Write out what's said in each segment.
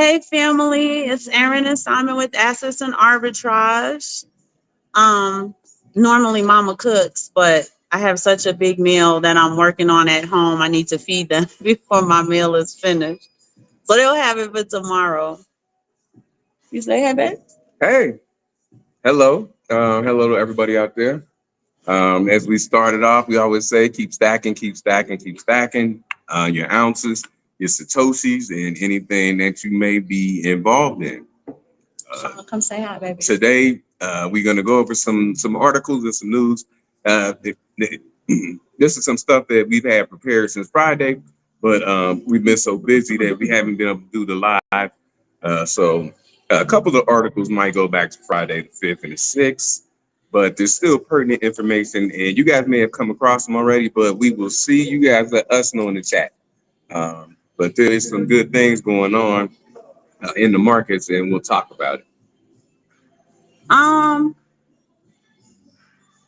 Hey family, it's Erin and Simon with Assets and Arbitrage. Um, Normally Mama cooks, but I have such a big meal that I'm working on at home. I need to feed them before my meal is finished. So they'll have it for tomorrow. You say hey babe? Hey, hello. Hello to everybody out there. As we started off, we always say keep stacking, keep stacking, keep stacking your ounces, your Satoshis, and anything that you may be involved in. Come say hi, baby. Today, we're going to go over some articles and some news. This is some stuff that we've had prepared since Friday, but we've been so busy that we haven't been able to do the live. So a couple of articles might go back to Friday the 5th and the 6th, but there's still pertinent information, and you guys may have come across them already, but we will see. You guys let us know in the chat. But there is some good things going on in the markets, and we'll talk about it. Um,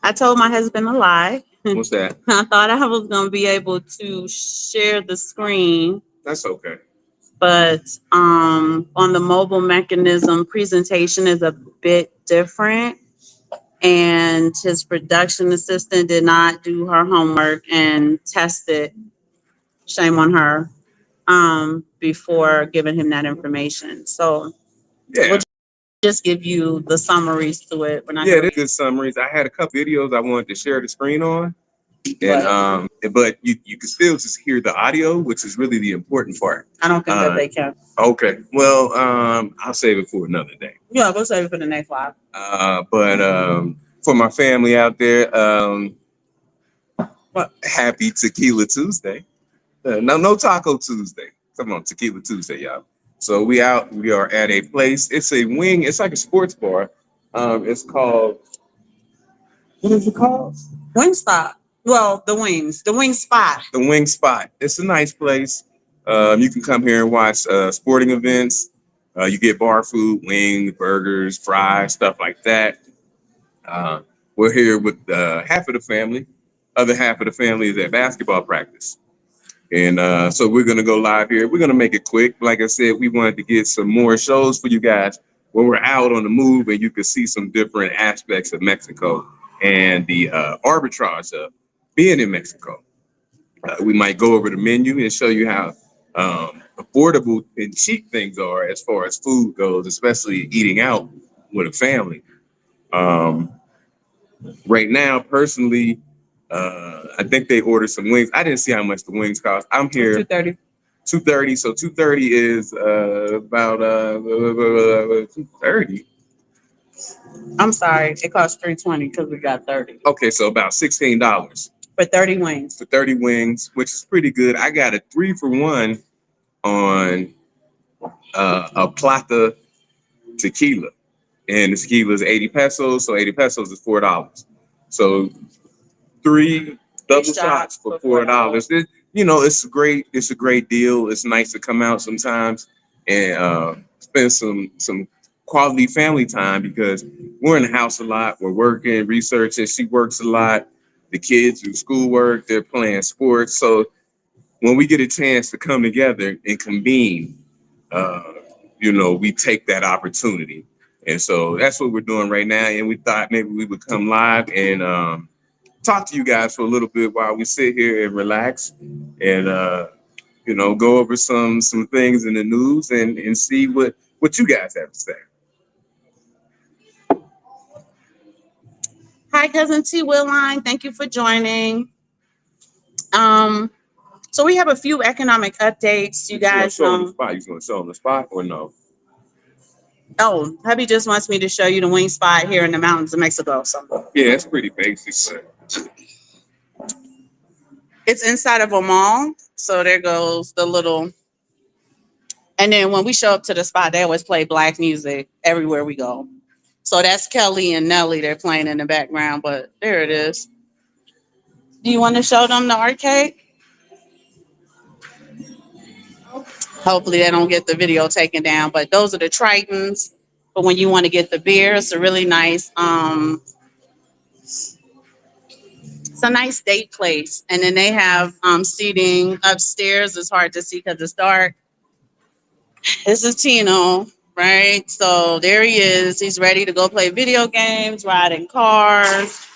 I told my husband a lie. What's that? I thought I was gonna be able to share the screen, That's okay. but on the mobile mechanism presentation is a bit different, and his production assistant did not do her homework and test it. Shame on her. Before giving him that information, so Yeah. we'll just give you the summaries to it. We're not Yeah, gonna they're read. good summaries. I had a couple videos I wanted to share the screen on, and but you can still just hear the audio, which is really the important part. I don't think that they can. Okay, well, I'll save it for another day. Yeah, we'll save it for the next live. But for my family out there, What? happy Tequila Tuesday. No Taco Tuesday. Come on, Tequila Tuesday, y'all. So we out. We are at a place. It's a wing. It's like a sports bar. It's called. What is it called? Wingstop. Well, the wing spot. The Wing Spot. It's a nice place. You can come here and watch sporting events. You get bar food, wings, burgers, fries, stuff like that. Uh, we're here with half of the family. Other half of the family is at basketball practice. And so we're going to go live here. We're going to make it quick. Like I said, we wanted to get some more shows for you guys when we're out on the move and you can see some different aspects of Mexico and the arbitrage of being in Mexico. We might go over the menu and show you how affordable and cheap things are as far as food goes, especially eating out with a family. Um, right now, personally, I think they ordered some wings. I didn't see how much the wings cost. I'm here 230. 230. So 230 is about 230. I'm sorry, it costs 320 because we got 30 Okay, so about $16 for 30 wings. for 30 wings, which is pretty good. I got a 3-for-1 on a plata tequila, and the tequila is 80 pesos. So 80 pesos is $4. So three double shots for $4. It's a great. It's a great deal. It's nice to come out sometimes and spend some quality family time because we're in the house a lot. We're working, researching. She works a lot. The kids do schoolwork. They're playing sports. So when we get a chance to come together and convene, uh, we take that opportunity. And so that's what we're doing right now. And we thought maybe we would come live and talk to you guys for a little bit while we sit here and relax and go over some things in the news and see what you guys have to say. Hi, cousin T Willine. Thank you for joining. Um, so we have a few economic updates. You guys You know. gonna show on the spot or no? Oh, hubby just wants me to show you the wing spot here in the mountains of Mexico. So Yeah, it's pretty basic. it's inside of a mall. So there goes the little. And then when we show up to the spot, they always play black music everywhere we go. So that's Kelly and Nelly. They're playing in the background, but there it is. Do you want to show them the arcade? Hopefully they don't get the video taken down. But those are the Tritons. But when you want to get the beer, it's a really nice it's a nice date place. And then they have seating upstairs. It's hard to see because it's dark. This is Tino, right? So there he is. He's ready to go play video games, riding cars.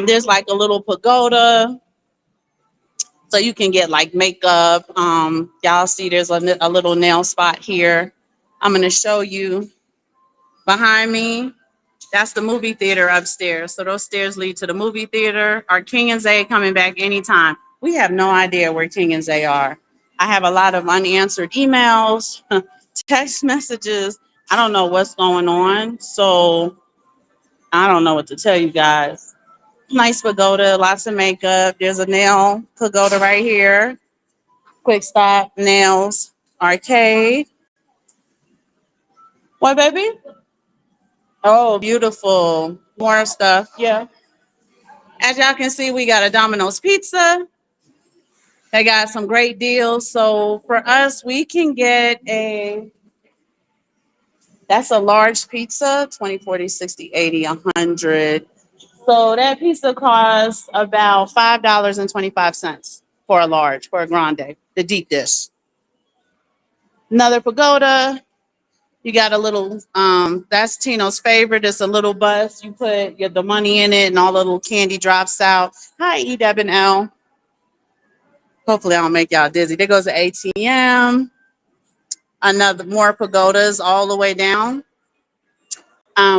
There's like a little pagoda, so you can get like makeup. Y'all see there's a little nail spot here. I'm gonna show you behind me. That's the movie theater upstairs. So those stairs lead to the movie theater. Are King and Zay coming back anytime? We have no idea where King and Zay are. I have a lot of unanswered emails, text messages. I don't know what's going on. So I don't know what to tell you guys. Nice pagoda, lots of makeup. There's a nail pagoda right here. Quick Stop Nails Arcade. What, baby? Oh, beautiful. More stuff. Yeah. As y'all can see, we got a Domino's Pizza. They got some great deals. So for us, we can get that's a large pizza, 20, 40, 60, 80, 100. So that pizza costs about $5.25 for a large, for a grande, the deep dish. Another pagoda. You got a little, that's Tino's favorite. It's a little bus. You put the money in it and all the little candy drops out. Hi, E. Deb and L. Hopefully I don't make y'all dizzy. There goes the ATM. Another more pagodas all the way down.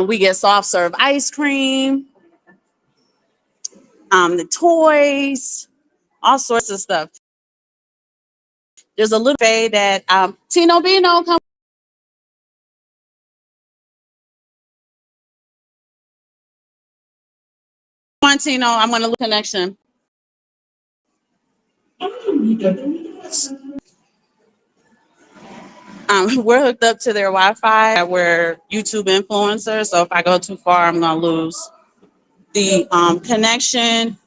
We get soft serve ice cream, the toys, all sorts of stuff. There's a little cafe that Tino Bino, come on, Tino. I'm gonna lose connection. We're hooked up to their Wi-Fi. We're YouTube influencers, so if I go too far, I'm gonna lose the connection.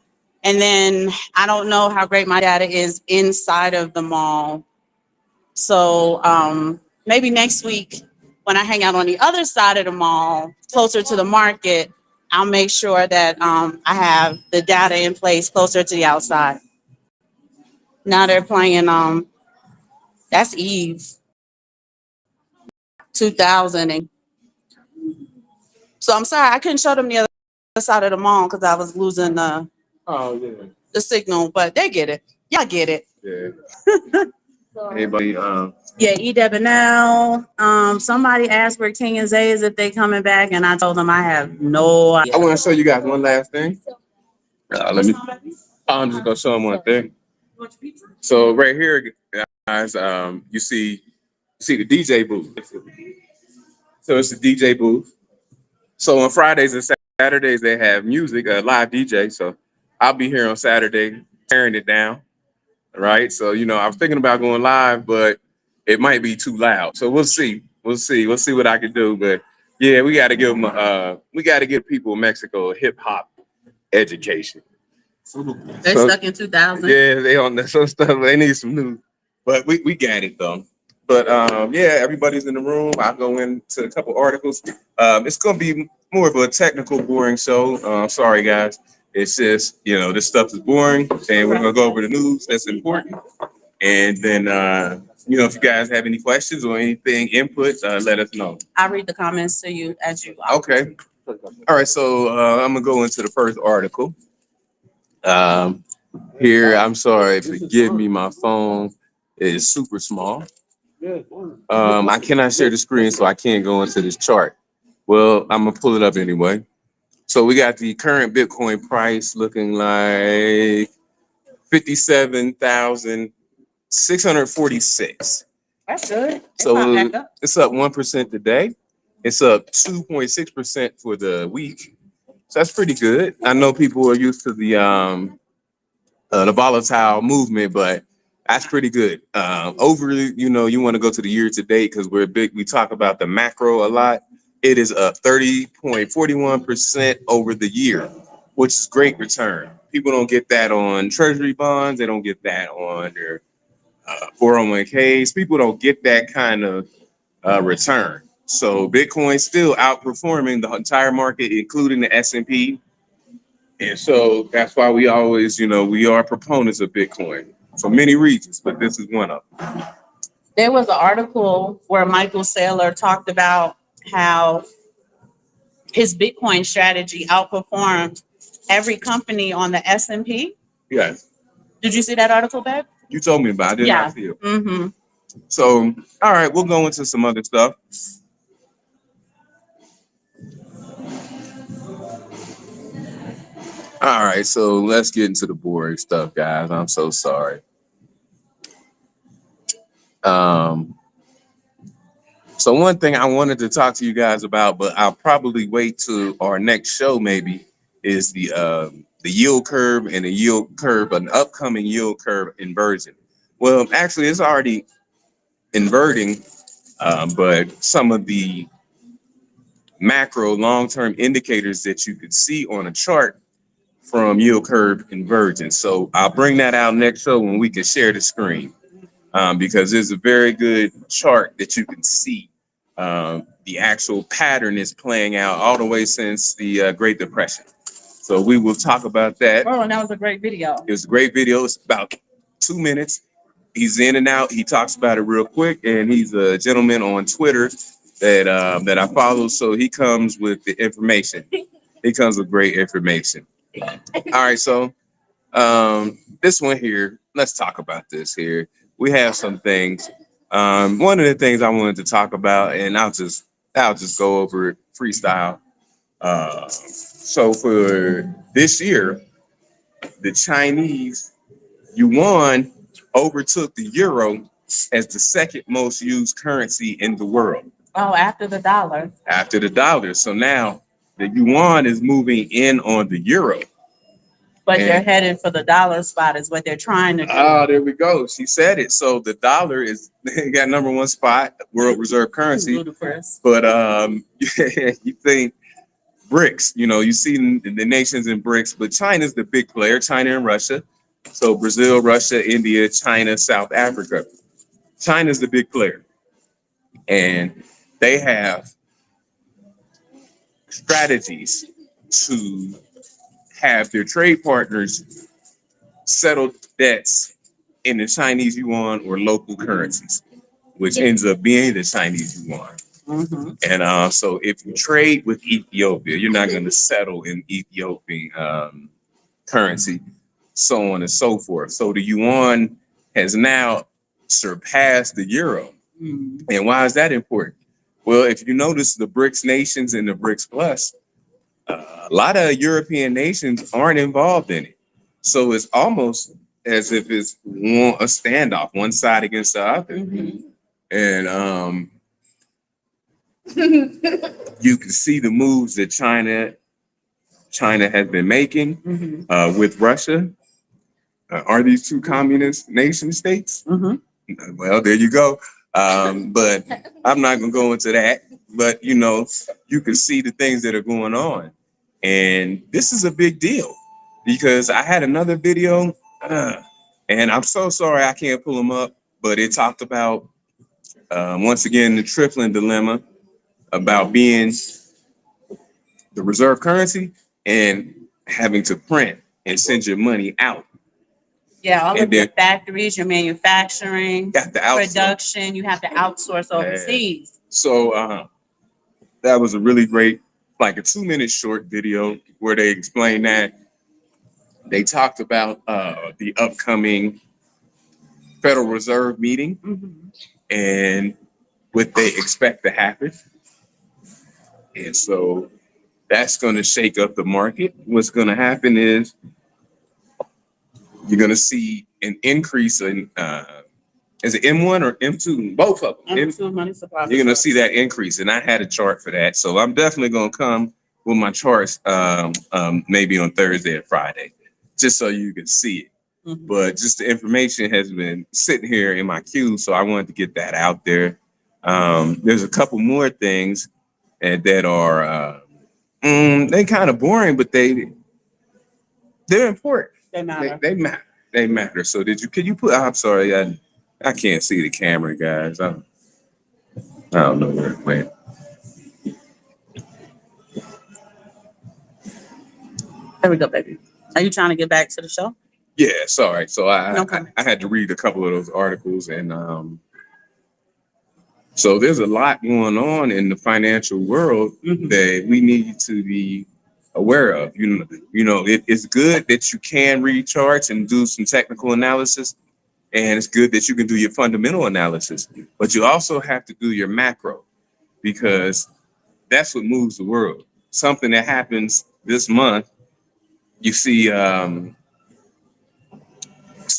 And then I don't know how great my data is inside of the mall. So maybe next week when I hang out on the other side of the mall, closer to the market, I'll make sure that I have the data in place closer to the outside. Now they're playing that's Eve 2000. And so I'm sorry I couldn't show them the other side of the mall because I was losing the signal, but they get it. Y'all get it. Yeah. Anybody? Yeah, E Debonell. Somebody asked where King and Zay is if they coming back, and I told them I have no idea. I want to show you guys one last thing. Let me. I'm just gonna show them one thing. So right here, guys, you see the DJ booth. So it's the DJ booth. So on Fridays and Saturdays they have music, live DJ. So I'll be here on Saturday tearing it down. Right. So I was thinking about going live, but it might be too loud. So we'll see. We'll see. We'll see what I can do. But yeah, we got to give them. We got to give people in Mexico a hip hop education. They stuck in 2000. Yeah, they on some stuff. They need some new, but we got it though. But yeah, everybody's in the room. I'll go into a couple articles. It's gonna be more of a technical, boring show. Sorry guys. It's just this stuff is boring, and we're gonna go over the news that's important. And then if you guys have any questions or anything input, let us know. I read the comments to you as you. Okay. All right. So I'm gonna go into the first article. Here, I'm sorry, forgive me, my phone is super small. I cannot share the screen, so I can't go into this chart. Well, I'm gonna pull it up anyway. So we got the current Bitcoin price looking like 57,646. That's good. So it's up 1% today. It's up 2.6% for the week. So that's pretty good. I know people are used to the volatile movement, but that's pretty good. Overly, you want to go to the year to date because we talk about the macro a lot. It is up 30.41% over the year, which is great return. People don't get that on treasury bonds. They don't get that on their 401ks. People don't get that kind of return. So Bitcoin still outperforming the entire market, including the S&P. And so that's why we always, we are proponents of Bitcoin for many reasons, but this is one of them. There was an article where Michael Saylor talked about how his Bitcoin strategy outperformed every company on the S&P. Yes. Did you see that article, babe? You told me about it. I did not see it. Mm-hmm. So, all right, we'll go into some other stuff. All right, so let's get into the boring stuff, guys. I'm so sorry. So one thing I wanted to talk to you guys about, but I'll probably wait to our next show maybe, is the yield curve and the yield curve, an upcoming yield curve inversion. Well, actually, it's already inverting, but some of the macro long-term indicators that you could see on a chart from yield curve invergence. So I'll bring that out next show when we can share the screen, because there's a very good chart that you can see. The actual pattern is playing out all the way since the Great Depression. So we will talk about that. Oh, and that was a great video. It was a great video. It's about 2 minutes. He's in and out. He talks about it real quick, and he's a gentleman on Twitter that I follow. So he comes with the information. He comes with great information. All right, so this one here, let's talk about this here. We have some things. One of the things I wanted to talk about, and I'll just go over it freestyle. So for this year, the Chinese yuan overtook the euro as the second most used currency in the world. Oh, after the dollar. After the dollar. So now the yuan is moving in on the euro. But they're headed for the dollar spot is what they're trying to do. Oh, there we go. She said it. So the dollar is got number one spot, world reserve currency. Ludicrous. But you think BRICS, you see the nations in BRICS, but China's the big player, China and Russia. So Brazil, Russia, India, China, South Africa. China's the big player. And they have strategies to have their trade partners settle debts in the Chinese yuan or local currencies, which ends up being the Chinese yuan. Mm-hmm. And so if you trade with Ethiopia, you're not going to settle in Ethiopian currency, so on and so forth. So the yuan has now surpassed the euro. Mm-hmm. And why is that important? Well, if you notice the BRICS nations and the BRICS Plus, a lot of European nations aren't involved in it. So it's almost as if it's a standoff, one side against the other. Mm-hmm. And you can see the moves that China has been making with Russia. Are these two communist nation states? Mm-hmm. Well, there you go. But I'm not going to go into that. But, you can see the things that are going on. And this is a big deal because I had another video and I'm so sorry I can't pull them up, but it talked about, once again, the tripling dilemma about being the reserve currency and having to print and send your money out. Yeah, all of your factories, your manufacturing, production, you have to outsource overseas. So that was a really great, like a 2-minute short video where they explained that. They talked about the upcoming Federal Reserve meeting and what they expect to happen. And so that's going to shake up the market. What's going to happen is you're going to see an increase in, is it M1 or M2? Both of them. M2 money supply. You're going to see that increase. And I had a chart for that. So I'm definitely going to come with my charts maybe on Thursday or Friday, just so you can see it. But just the information has been sitting here in my queue. So I wanted to get that out there. There's a couple more things that are, they kind of boring, but they're important. They matter. They matter. They matter. So can you put, I'm sorry, I can't see the camera, guys. I don't know where it went. There we go, baby. Are you trying to get back to the show? Yeah, sorry. So I had to read a couple of those articles, and So there's a lot going on in the financial world that we need to be aware of. It's good that you can read charts and do some technical analysis, and it's good that you can do your fundamental analysis, but you also have to do your macro because that's what moves the world. Something that happens this month, you see some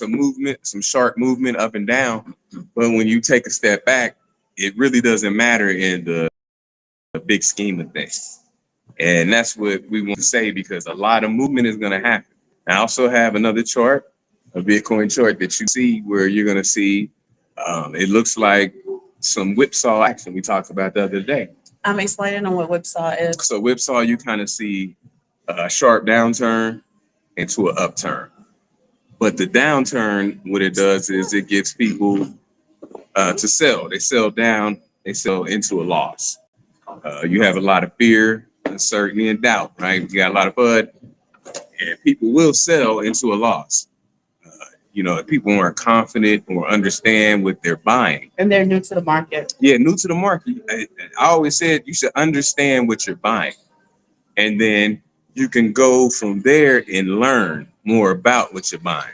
movement, some sharp movement up and down, but when you take a step back, it really doesn't matter in the big scheme of things. And that's what we want to say because a lot of movement is going to happen. I also have another chart, a Bitcoin chart that you see where you're going to see it looks like some whipsaw action we talked about the other day. I'm explaining on what whipsaw is. So whipsaw, you kind of see a sharp downturn into an upturn. But the downturn, what it does is it gives people to sell. They sell down, they sell into a loss. You have a lot of fear, uncertainty, and doubt, right? You got a lot of FUD, and people will sell into a loss. If people aren't confident or understand what they're buying. And they're new to the market. Yeah, new to the market. I always said you should understand what you're buying. And then you can go from there and learn more about what you're buying.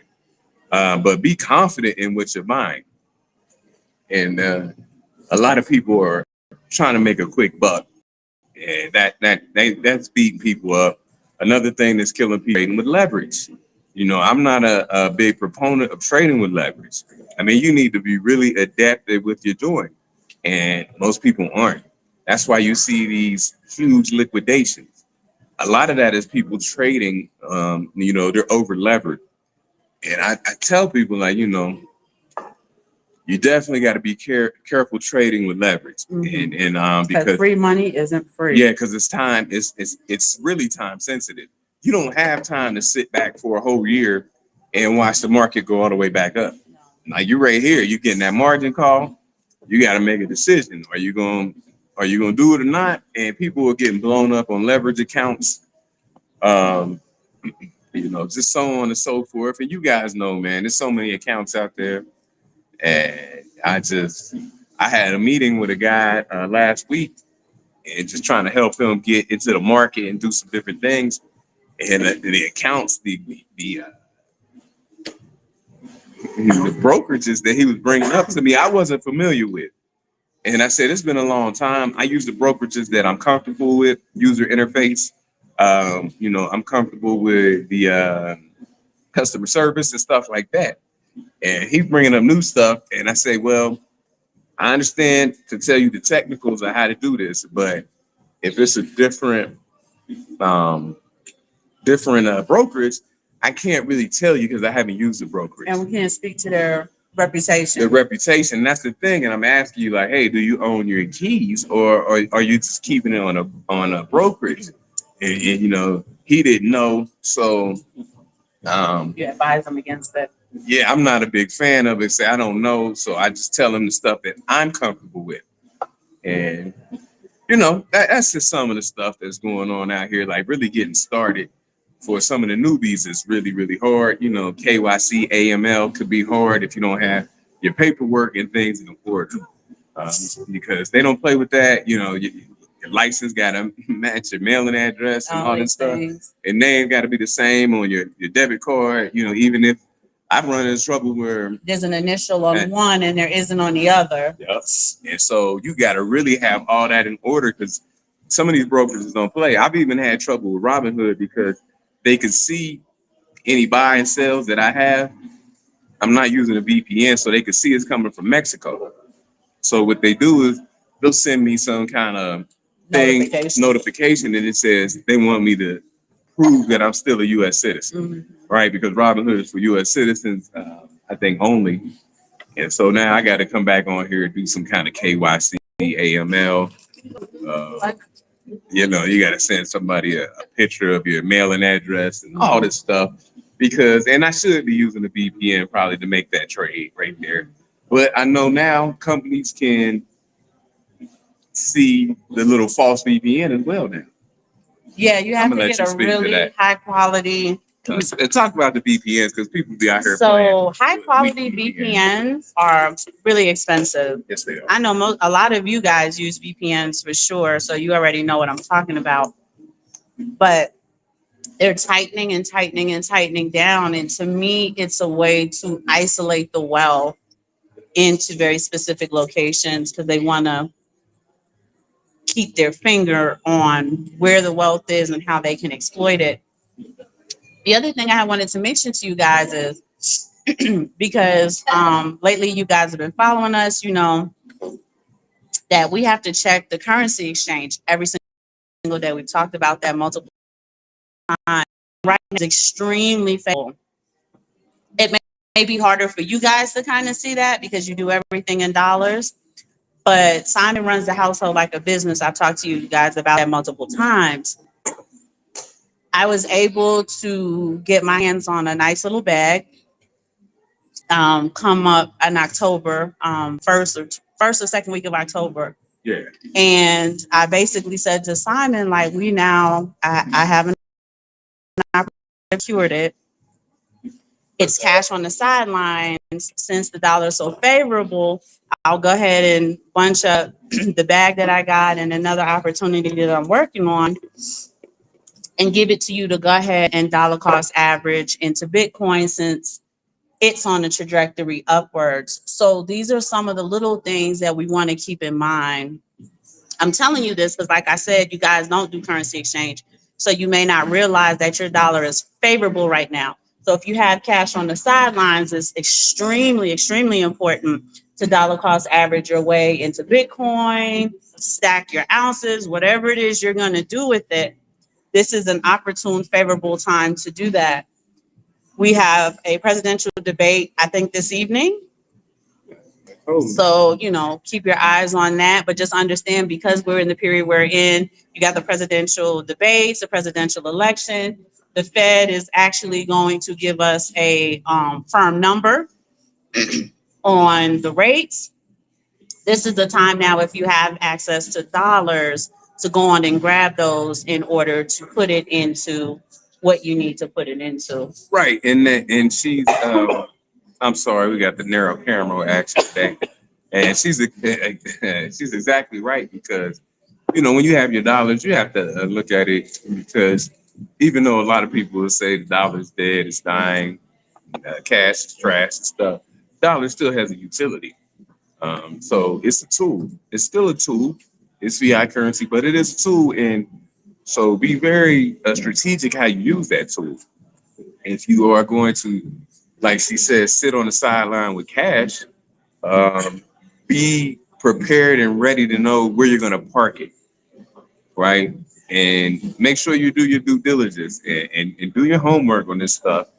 But be confident in what you're buying. And a lot of people are trying to make a quick buck. And that's beating people up. Another thing that's killing people trading with leverage. I'm not a big proponent of trading with leverage. I mean, you need to be really adept at what you're doing. And most people aren't. That's why you see these huge liquidations. A lot of that is people trading, they're over levered. And I tell people you definitely got to be careful trading with leverage, and because free money isn't free. Yeah, because it's really time sensitive. You don't have time to sit back for a whole year and watch the market go all the way back up. Like you're right here, you're getting that margin call. You got to make a decision. Are you gonna do it or not? And people are getting blown up on leverage accounts. Just so on and so forth. And you guys know, man, there's so many accounts out there. And I had a meeting with a guy last week and just trying to help him get into the market and do some different things. And the accounts, the brokerages that he was bringing up to me, I wasn't familiar with. And I said, it's been a long time. I use the brokerages that I'm comfortable with, user interface. I'm comfortable with the customer service and stuff like that. And he's bringing up new stuff. And I say, well, I understand to tell you the technicals of how to do this, but if it's a different brokerage, I can't really tell you because I haven't used the brokerage. And we can't speak to their reputation. The reputation, that's the thing. And I'm asking you, like, hey, do you own your keys, or are you just keeping it on a brokerage? And he didn't know, so you advise them against it. Yeah, I'm not a big fan of it. Say I don't know, so I just tell them the stuff that I'm comfortable with, and that's just some of the stuff that's going on out here. Like really getting started for some of the newbies is really, really hard. KYC, AML could be hard if you don't have your paperwork and things in order, because they don't play with that. Your license got to match your mailing address and all that stuff, and name got to be the same on your debit card. Even if I've run into trouble where there's an initial on one and there isn't on the other. Yes. And so you got to really have all that in order because some of these brokers don't play. I've even had trouble with Robinhood because they can see any buy and sells that I have. I'm not using a VPN, so they can see it's coming from Mexico. So what they do is they'll send me some kind of notification, and it says they want me to prove that I'm still a U.S. citizen, right? Because Robinhood is for U.S. citizens, I think only. And so now I got to come back on here and do some kind of KYC, AML. You got to send somebody a picture of your mailing address and all this stuff and I should be using the VPN probably to make that trade right there. But I know now companies can see the little false VPN as well now. Yeah, you have to get a really high quality Let's talk about the VPNs because people be out here So playing high with quality weak VPNs. VPNs are really expensive. Yes, they are. I know a lot of you guys use VPNs for sure, so you already know what I'm talking about. But they're tightening and tightening and tightening down, and to me, it's a way to isolate the wealth into very specific locations because they want to keep their finger on where the wealth is and how they can exploit it. The other thing I wanted to mention to you guys is because lately you guys have been following us, you know, that we have to check the currency exchange every single day. We've talked about that multiple times. Right now is extremely favorable. It may be harder for you guys to kind of see that because you do everything in dollars. But Simon runs the household like a business. I've talked to you guys about that multiple times. I was able to get my hands on a nice little bag come up in October, first or second week of October. Yeah. And I basically said to Simon, like, I haven't secured it. It's cash on the sidelines. Since the dollar is so favorable, I'll go ahead and bunch up the bag that I got and another opportunity that I'm working on and give it to you to go ahead and dollar cost average into Bitcoin since it's on a trajectory upwards. So these are some of the little things that we want to keep in mind. I'm telling you this because, like I said, you guys don't do currency exchange. So you may not realize that your dollar is favorable right now. So if you have cash on the sidelines, it's extremely, extremely important to dollar cost average your way into Bitcoin, stack your ounces, whatever it is you're going to do with it. This is an opportune, favorable time to do that. We have a presidential debate, I think, this evening. Oh, So, you know, keep your eyes on that. But just understand because we're in the period we're in, you got the presidential debates, the presidential election. The Fed is actually going to give us a firm number on the rates. This is the time now, if you have access to dollars, to go on and grab those in order to put it into what you need to put it into. right. And she's I'm sorry, we got the narrow camera action today. And she's exactly right because when you have your dollars, you have to look at it because even though a lot of people will say the dollar's dead, it's dying, cash is trash and stuff, dollar still has a utility. So it's a tool. It's still a tool. It's fiat currency, but it is a tool, and so be very strategic how you use that tool. If you are going to, like she says, sit on the sideline with cash, be prepared and ready to know where you're going to park it, right? And make sure you do your due diligence and do your homework on this stuff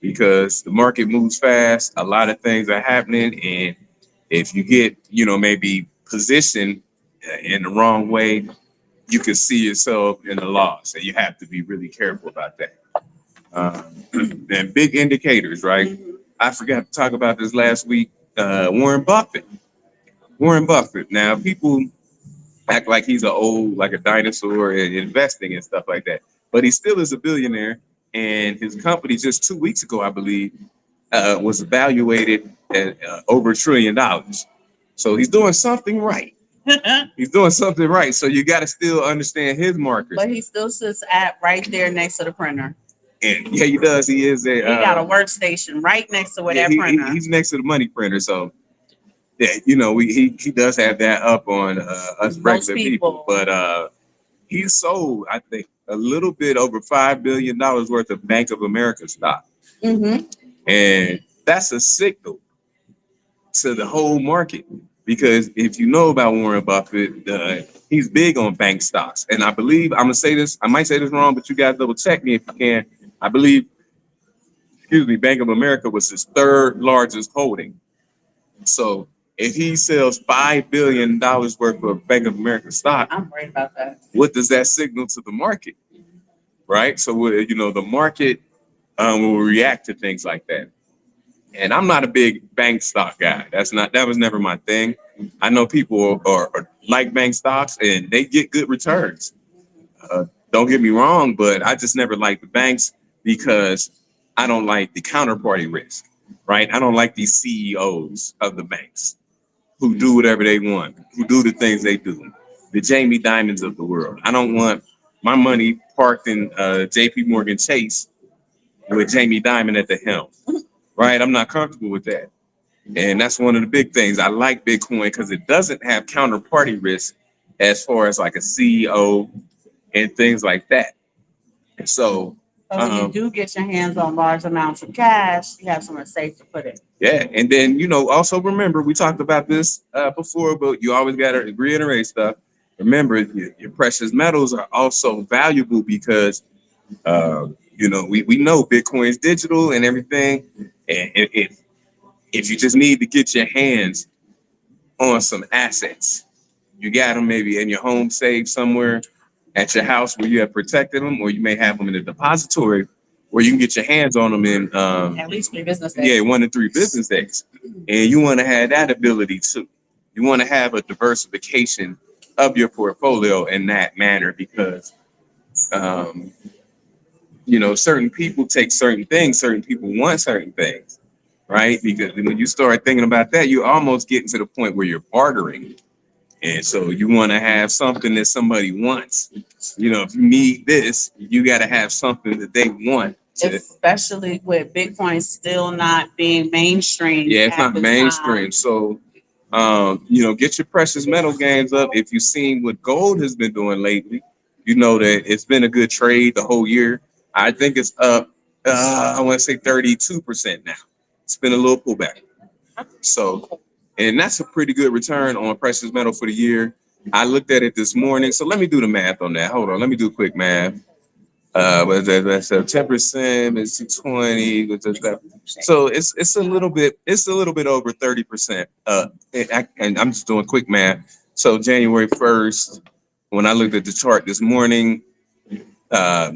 because the market moves fast. A lot of things are happening. And if you get, maybe positioned in the wrong way, you can see yourself in the loss. And you have to be really careful about that. And big indicators, right? I forgot to talk about this last week. Warren Buffett. Warren Buffett. Now, people act like he's like a dinosaur in investing and stuff like that. But he still is a billionaire. And his company just 2 weeks ago, I believe, was evaluated at over $1 trillion. So he's doing something right. He's doing something right. So you got to still understand his markers. But he still sits at right there next to the printer. And yeah, he does. He is He got a workstation right next to where that printer. He's next to the money printer. So yeah, he does have that up on us regular people. But he sold, I think, a little bit over $5 billion worth of Bank of America stock. Mm-hmm. And that's a signal to the whole market. Because if you know about Warren Buffett, he's big on bank stocks. And I believe, I'm going to say this, I might say this wrong, but you guys double check me if you can. I believe, Bank of America was his third largest holding. So if he sells $5 billion worth of Bank of America stock, I'm worried about that. What does that signal to the market? Right? So, the market will react to things like that. And I'm not a big bank stock guy. That was never my thing. I know people are like bank stocks and they get good returns. Don't get me wrong, but I just never liked the banks because I don't like the counterparty risk, right? I don't like these CEOs of the banks who do whatever they want, who do the things they do, the Jamie Dimons of the world. I don't want my money parked in JP Morgan Chase with Jamie Dimon at the helm, right? I'm not comfortable with that. And that's one of the big things. I like Bitcoin because it doesn't have counterparty risk as far as like a CEO and things like that. And so, So when you do get your hands on large amounts of cash, you have somewhere safe to put it. yeah. And then, also remember, we talked about this before, but you always got to reiterate stuff. Remember, your precious metals are also valuable because, we know Bitcoin's digital and everything. And if you just need to get your hands on some assets, you got them maybe in your home safe somewhere at your house where you have protected them, or you may have them in a depository where you can get your hands on them in At least 3 business days. yeah, 1 to 3 business days. And you want to have that ability too. You want to have a diversification of your portfolio in that manner because certain people take certain things, certain people want certain things, right? Because when you start thinking about that, you're almost getting to the point where you're bartering. And so you want to have something that somebody wants. If you need this, you got to have something that they want. Especially with Bitcoin still not being mainstream. Yeah, it's not mainstream. So, get your precious metal games up. If you've seen what gold has been doing lately, you know that it's been a good trade the whole year. I think it's up, I want to say 32% now. It's been a little pullback. So, and that's a pretty good return on precious metal for the year. I looked at it this morning. So let me do the math on that. Hold on. Let me do quick math. That's 10% is 220. So it's a little bit over 30%. And I'm just doing quick math. So January 1st, when I looked at the chart this morning,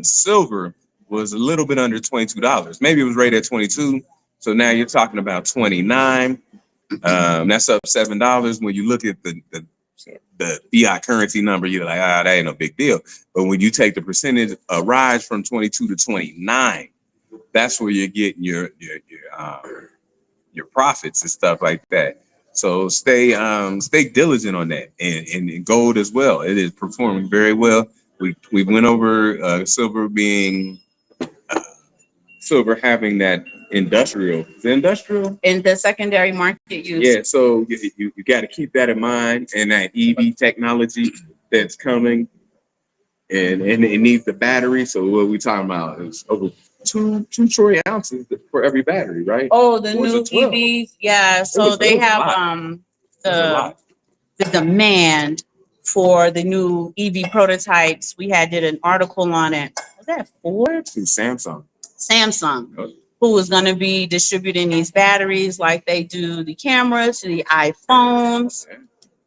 silver was a little bit under $22. Maybe it was rated at 22. So now you're talking about 29. That's up $7. When you look at the fiat currency number, you're like, that ain't no big deal. But when you take the percentage rise from 22 to 29, that's where you're getting your profits and stuff like that. So stay diligent on that, and gold as well. It is performing very well. We went over silver having that industrial. The industrial in the secondary market use. Yeah, so you got to keep that in mind, and that EV technology that's coming, and it needs the battery. So what we talking about is over two troy ounces for every battery, right? Oh, the new EVs, yeah. So they have the demand for the new EV prototypes. We did an article on it. Was that Ford? Samsung, who is going to be distributing these batteries like they do the cameras to the iPhones.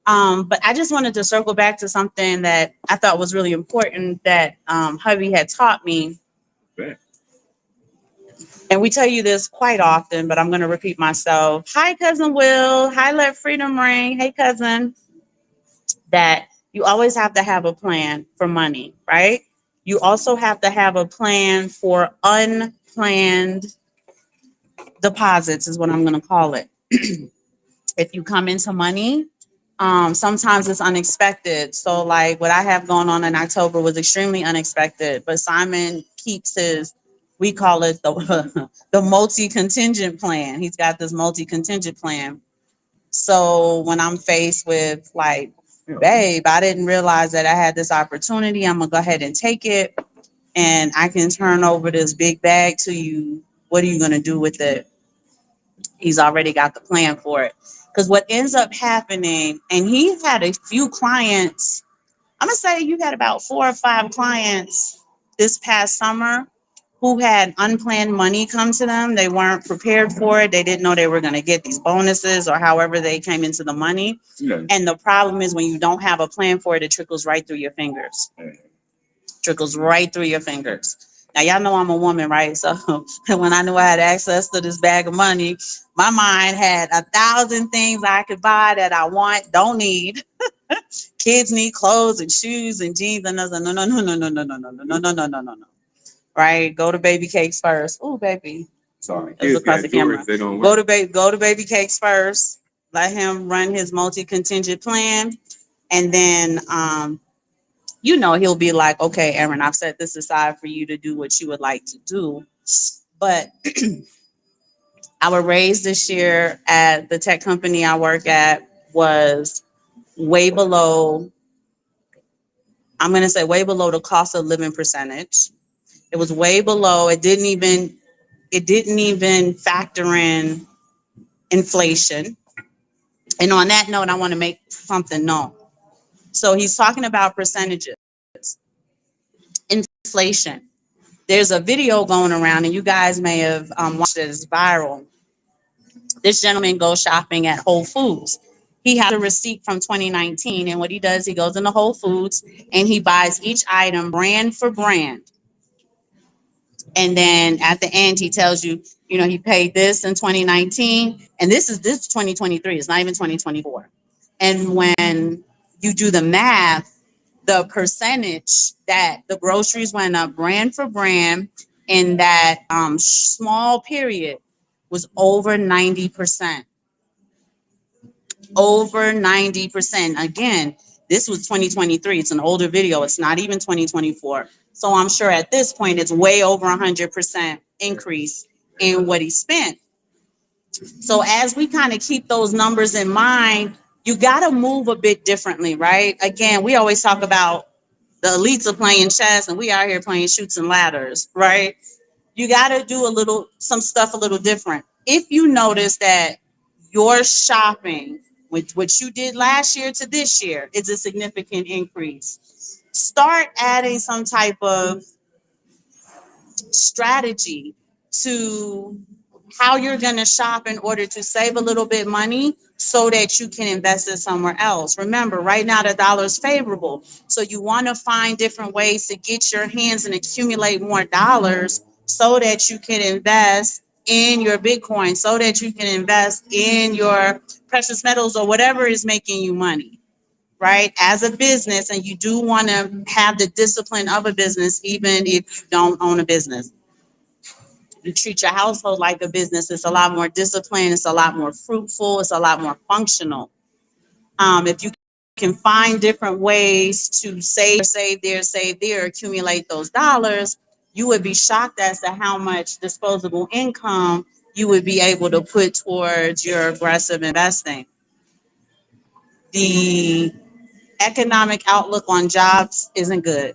But I just wanted to circle back to something that I thought was really important that hubby had taught me. And we tell you this quite often, but I'm going to repeat myself. Hi, Cousin Will. Hi, Let Freedom Ring. Hey, cousin. That you always have to have a plan for money, right? You also have to have a plan for unplanned deposits, is what I'm going to call it. If you come into money, sometimes it's unexpected. So like what I have going on in October was extremely unexpected, but Simon keeps his, we call it the multi-contingent plan. He's got this multi-contingent plan. So when I'm faced with like, babe, I didn't realize that I had this opportunity. I'm gonna go ahead and take it, and I can turn over this big bag to you. What are you gonna do with it? He's already got the plan for it. Because what ends up happening, and he had a few clients, I'm gonna say you had about 4 or 5 clients this past summer who had unplanned money come to them. They weren't prepared for it. They didn't know they were going to get these bonuses or however they came into the money. Yeah. And the problem is when you don't have a plan for it, it trickles right through your fingers. Trickles right through your fingers. Now, y'all know I'm a woman, right? So when I knew I had access to this bag of money, my mind had 1,000 things I could buy that I want, don't need. Kids need clothes and shoes and jeans. And I was like, no. right? Go to baby cakes first. Oh, baby, Sorry, it was kids across got the Jordans. camera. They don't Go work. to baby cakes first. Let him run his multi-contingent plan, and then he'll be like, okay, Aaron, I've set this aside for you to do what you would like to do. But our raise this year at the tech company I work at was way below, I'm going to say way below the cost of living percentage. It was way below. It didn't even factor in inflation. And on that note, I want to make something known. So he's talking about percentages, inflation. There's a video going around, and you guys may have watched it. It's viral. This gentleman goes shopping at Whole Foods. He has a receipt from 2019, and what he does, he goes into Whole Foods and he buys each item brand for brand. And then at the end, he tells you, he paid this in 2019, and this 2023. It's not even 2024. And when you do the math, the percentage that the groceries went up brand for brand in that small period was over 90%. Over 90%. Again, this was 2023. It's an older video. It's not even 2024. So I'm sure at this point it's way over 100% increase in what he spent. So as we kind of keep those numbers in mind, you got to move a bit differently, right? Again, we always talk about the elites are playing chess and we out here playing shoots and ladders, right? You got to do some stuff a little different. If you notice that your shopping, with what you did last year to this year, is a significant increase, start adding some type of strategy to how you're going to shop in order to save a little bit money so that you can invest it somewhere else. Remember, right now the dollar is favorable. So you want to find different ways to get your hands and accumulate more dollars so that you can invest in your Bitcoin, so that you can invest in your precious metals or whatever is making you money, right? As a business, and you do want to have the discipline of a business, even if you don't own a business. You treat your household like a business. It's a lot more disciplined. It's a lot more fruitful. It's a lot more functional. If you can find different ways to save there, accumulate those dollars, you would be shocked as to how much disposable income you would be able to put towards your aggressive investing. The economic outlook on jobs isn't good,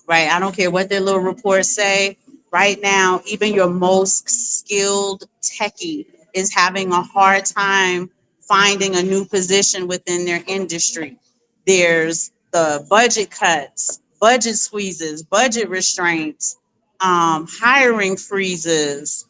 right? I don't care what their little reports say. Right now, even your most skilled techie is having a hard time finding a new position within their industry. There's the budget cuts, budget squeezes, budget restraints, hiring freezes.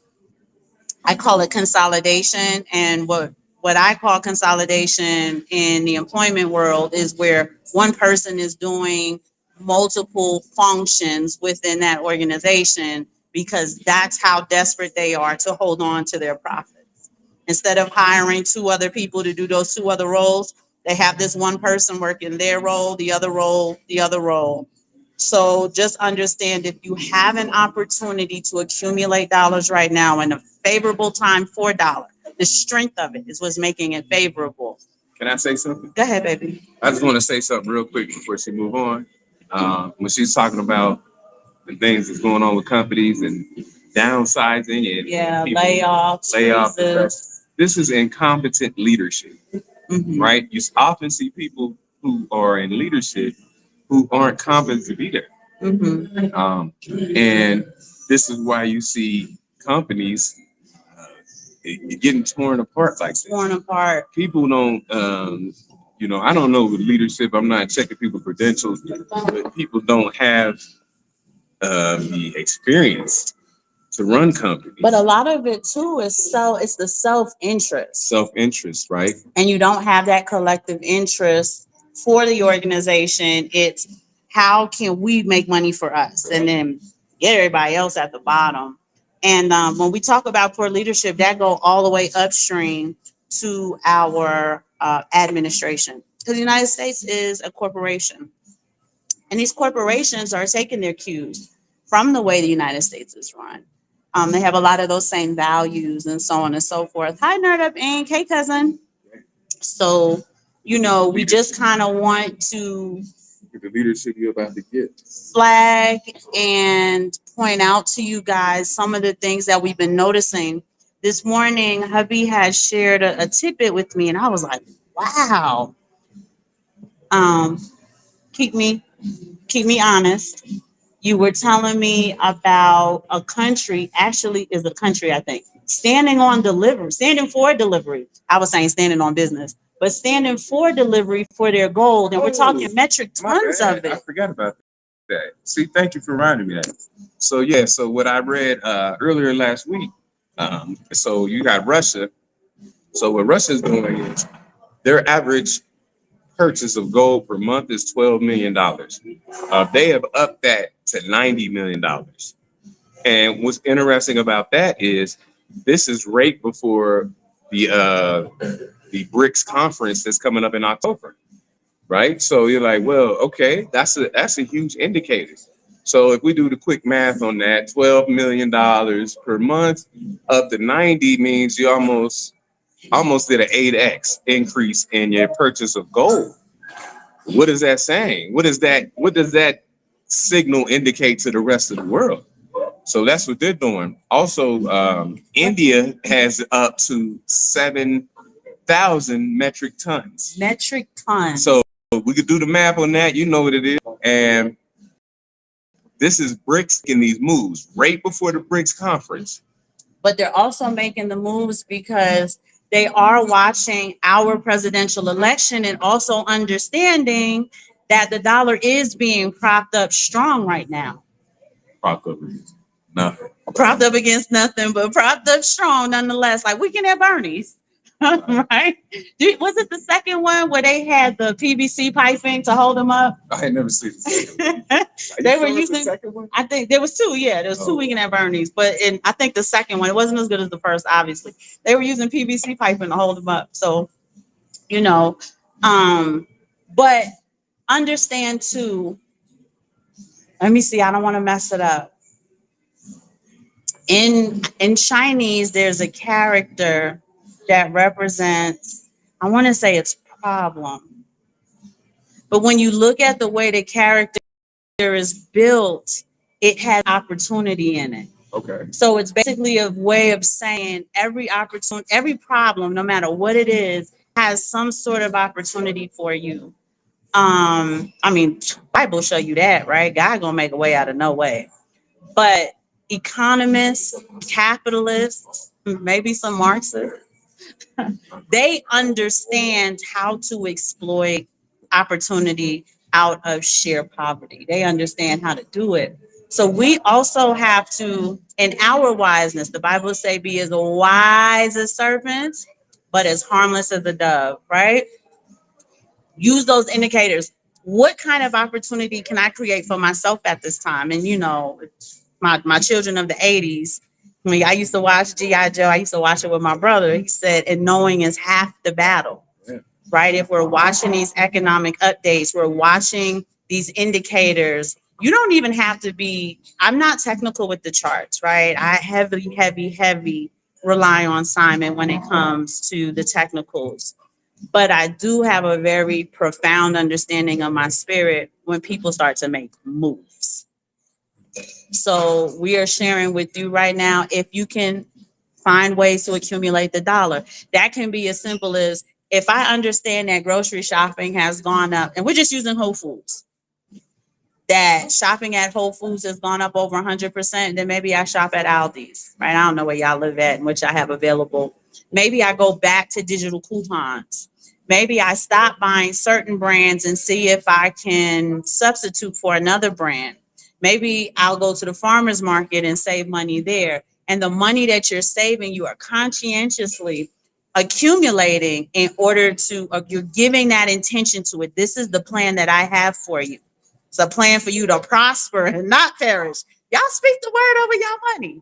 I call it consolidation. And what I call consolidation in the employment world is where one person is doing multiple functions within that organization because that's how desperate they are to hold on to their profits. Instead of hiring two other people to do those two other roles, they have this one person working their role, the other role, the other role. So just understand, if you have an opportunity to accumulate dollars right now in a favorable time for dollar, the strength of it is what's making it favorable. Can I say something? Go ahead, baby. I just want to say something real quick before she move on. When she's talking about the things that's going on with companies and downsizing and Yeah, people layoffs, this is incompetent leadership, right? You often see people who are in leadership who aren't competent to be there. And this is why you see companies getting torn apart like this. Torn apart. People don't, I don't know with leadership. I'm not checking people's credentials, but people don't have the experience to run companies. But a lot of it too is it's the self-interest. Self-interest, right? And you don't have that collective interest for the organization. It's how can we make money for us and then get everybody else at the bottom. And when we talk about poor leadership, that go all the way upstream to our administration. Because the United States is a corporation. And these corporations are taking their cues from the way the United States is run. They have a lot of those same values and so on and so forth. Hi, Nerd Up Inc. Hey, cousin. So, we just kind of want to The leadership you're about to get. flag and point out to you guys some of the things that we've been noticing. This morning, hubby had shared a tidbit with me, and I was like, wow. Um, keep me keep me honest. You were telling me about a country, actually is a country, I think, standing for delivery. I was saying standing on business, but standing for delivery for their gold. And we're talking metric tons of I it. forgot about that. See, thank you for reminding me that. So yeah, so what I read earlier last week. So you got Russia. So what Russia's doing is their average purchase of gold per month is $12 million. They have upped that to $90 million. And what's interesting about that is this is right before the BRICS conference that's coming up in October, right? So you're like, well, okay, that's a huge indicator. So if we do the quick math on that, $12 million per month up to 90 means you almost did an 8x increase in your purchase of gold. What is that saying? What does that signal indicate to the rest of the world? So that's what they're doing. Also, India has up to 7,000 metric tons. Metric tons. So we could do the math on that. You know what it is. And this is BRICS in these moves right before the BRICS conference. But they're also making the moves because they are watching our presidential election and also understanding that the dollar is being propped up strong right now. Propped up against nothing. Propped up against nothing, but propped up strong nonetheless. Like weekend at Bernie's, right? Was it the second one where they had the PVC piping to hold them up? I ain't never seen the second one. They were using. The second one? I think there was two. Yeah, there was two weekend at Bernie's, but I think the second one, it wasn't as good as the first. Obviously, they were using PVC piping to hold them up. So, but understand too. Let me see. I don't want to mess it up. In Chinese, there's a character that represents, I want to say it's problem. But when you look at the way the character is built, it has opportunity in it. Okay. So it's basically a way of saying every opportunity, every problem, no matter what it is, has some sort of opportunity for you. Bible show you that, right? God gonna make a way out of no way. But economists, capitalists, maybe some Marxists, they understand how to exploit opportunity out of sheer poverty. They understand how to do it. So we also have to, in our wiseness, the Bible say, be as wise as serpents, but as harmless as a dove, right? Use those indicators. What kind of opportunity can I create for myself at this time? And my children of the 80s, when I used to watch G.I. Joe, I used to watch it with my brother. He said, and knowing is half the battle, right? If we're watching these economic updates, we're watching these indicators. You don't even have to be, I'm not technical with the charts, right? I heavy rely on Simon when it comes to the technicals. But I do have a very profound understanding of my spirit when people start to make moves. So we are sharing with you right now, if you can find ways to accumulate the dollar. That can be as simple as, if I understand that grocery shopping has gone up, and we're just using Whole Foods, that shopping at Whole Foods has gone up over 100%, then maybe I shop at Aldi's, right? I don't know where y'all live at and which I have available. Maybe I go back to digital coupons. Maybe I stop buying certain brands and see if I can substitute for another brand. Maybe I'll go to the farmer's market and save money there. And the money that you're saving, you are conscientiously accumulating in order to, you're giving that intention to it. This is the plan that I have for you. It's a plan for you to prosper and not perish. Y'all speak the word over your money,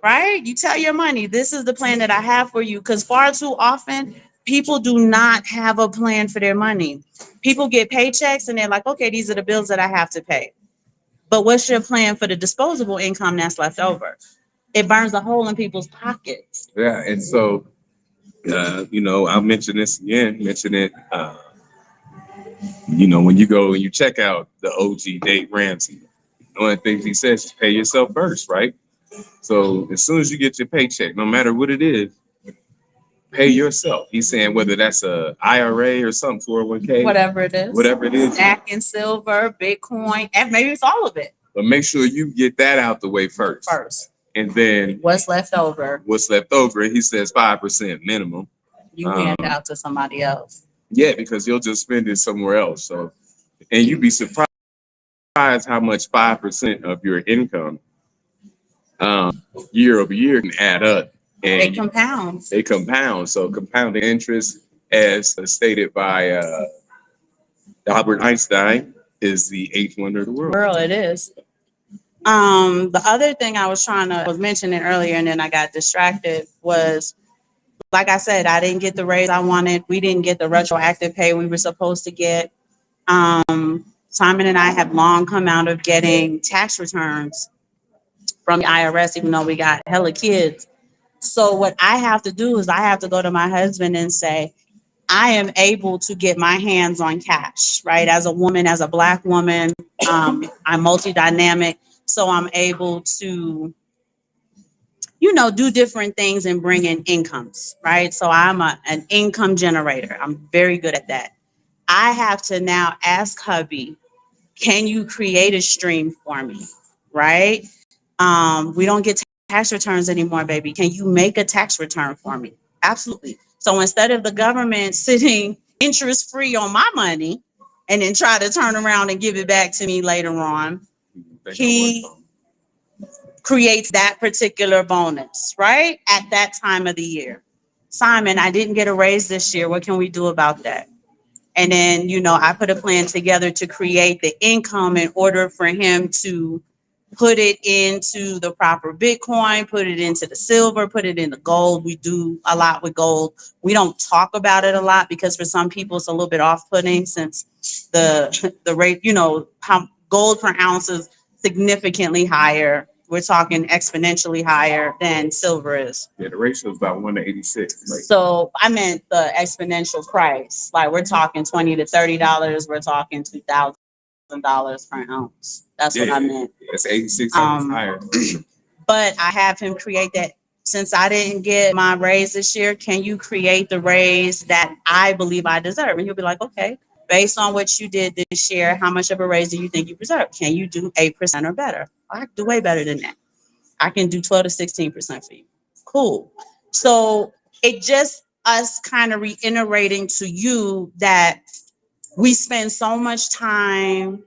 right? You tell your money, this is the plan that I have for you. Because far too often, people do not have a plan for their money. People get paychecks and they're like, okay, these are the bills that I have to pay. But what's your plan for the disposable income that's left over? It burns a hole in people's pockets. Yeah, and so I'll mention this again, when you go and you check out the OG Dave Ramsey, one of the things he says is pay yourself first, right? So as soon as you get your paycheck, no matter what it is, pay yourself. He's saying whether that's a IRA or something, 401k, whatever it is, Jack and silver, Bitcoin, and maybe it's all of it. But make sure you get that out the way first. And then what's left over, he says 5% minimum. You hand out to somebody else. Yeah, because you'll just spend it somewhere else. So, and you'd be surprised how much 5% of your income year over year can add up. And They compound. So compounding interest, as stated by Albert Einstein, is the eighth wonder of the world. It is. The other thing I was mentioning earlier, and then I got distracted, was, like I said, I didn't get the raise I wanted. We didn't get the retroactive pay we were supposed to get. Simon and I have long come out of getting tax returns from the IRS, even though we got hella kids. So what I have to do is I have to go to my husband and say, I am able to get my hands on cash, right? As a woman, as a Black woman, I'm multi-dynamic. So I'm able to, do different things and bring in incomes, right? So I'm an income generator. I'm very good at that. I have to now ask hubby, can you create a stream for me, right? We don't get tax returns anymore, baby. Can you make a tax return for me? Absolutely. So instead of the government sitting interest free on my money and then try to turn around and give it back to me later on, he creates that particular bonus, right? At that time of the year. Simon, I didn't get a raise this year. What can we do about that? And then, I put a plan together to create the income in order for him to put it into the proper Bitcoin, put it into the silver, put it in the gold. We do a lot with gold. We don't talk about it a lot because for some people it's a little bit off-putting since the rate, how gold per ounce is significantly higher. We're talking exponentially higher than silver is. Yeah, the ratio is about 1 to 86. So I meant the exponential price. Like we're talking $20 to $30. We're talking $2,000 per ounce. That's what I meant. It's 86 higher. But I have him create that. Since I didn't get my raise this year, can you create the raise that I believe I deserve? And he'll be like, okay, based on what you did this year, how much of a raise do you think you deserve? Can you do 8% or better? I can do way better than that. I can do 12 to 16% for you. Cool. So it just us kind of reiterating to you that we spend so much time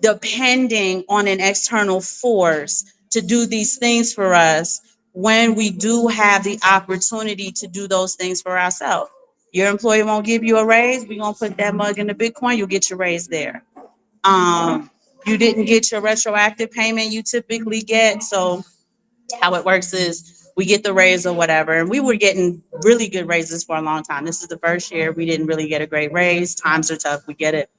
depending on an external force to do these things for us when we do have the opportunity to do those things for ourselves. Your employer won't give you a raise. We're going to put that mug in the Bitcoin. You'll get your raise there. You didn't get your retroactive payment you typically get. So how it works is we get the raise or whatever. And we were getting really good raises for a long time. This is the first year we didn't really get a great raise. Times are tough. We get it.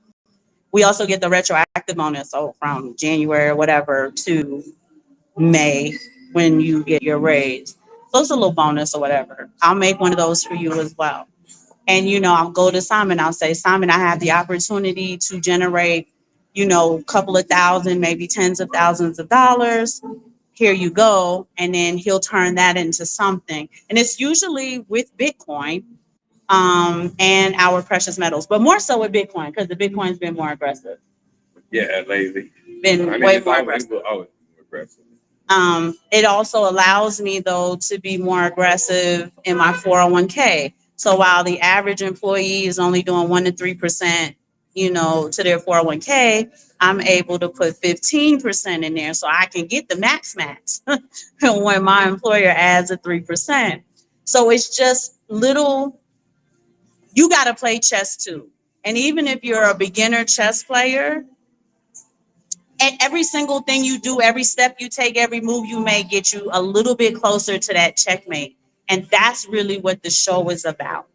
We also get the retroactive bonus, so from January or whatever to May when you get your raise. So it's a little bonus or whatever. I'll make one of those for you as well. And, I'll go to Simon. I'll say, Simon, I have the opportunity to generate, a couple of thousand, maybe tens of thousands of dollars. Here you go. And then he'll turn that into something. And it's usually with Bitcoin and our precious metals, but more so with Bitcoin because the Bitcoin's been more aggressive. Yeah, lately. Way more aggressive. Always more aggressive. It also allows me, though, to be more aggressive in my 401k. So while the average employee is only doing 1 to 3%, to their 401k, I'm able to put 15% in there so I can get the max when my employer adds a 3%. So it's just little, you got to play chess too. And even if you're a beginner chess player, and every single thing you do, every step you take, every move you make get you a little bit closer to that checkmate. And that's really what the show is about.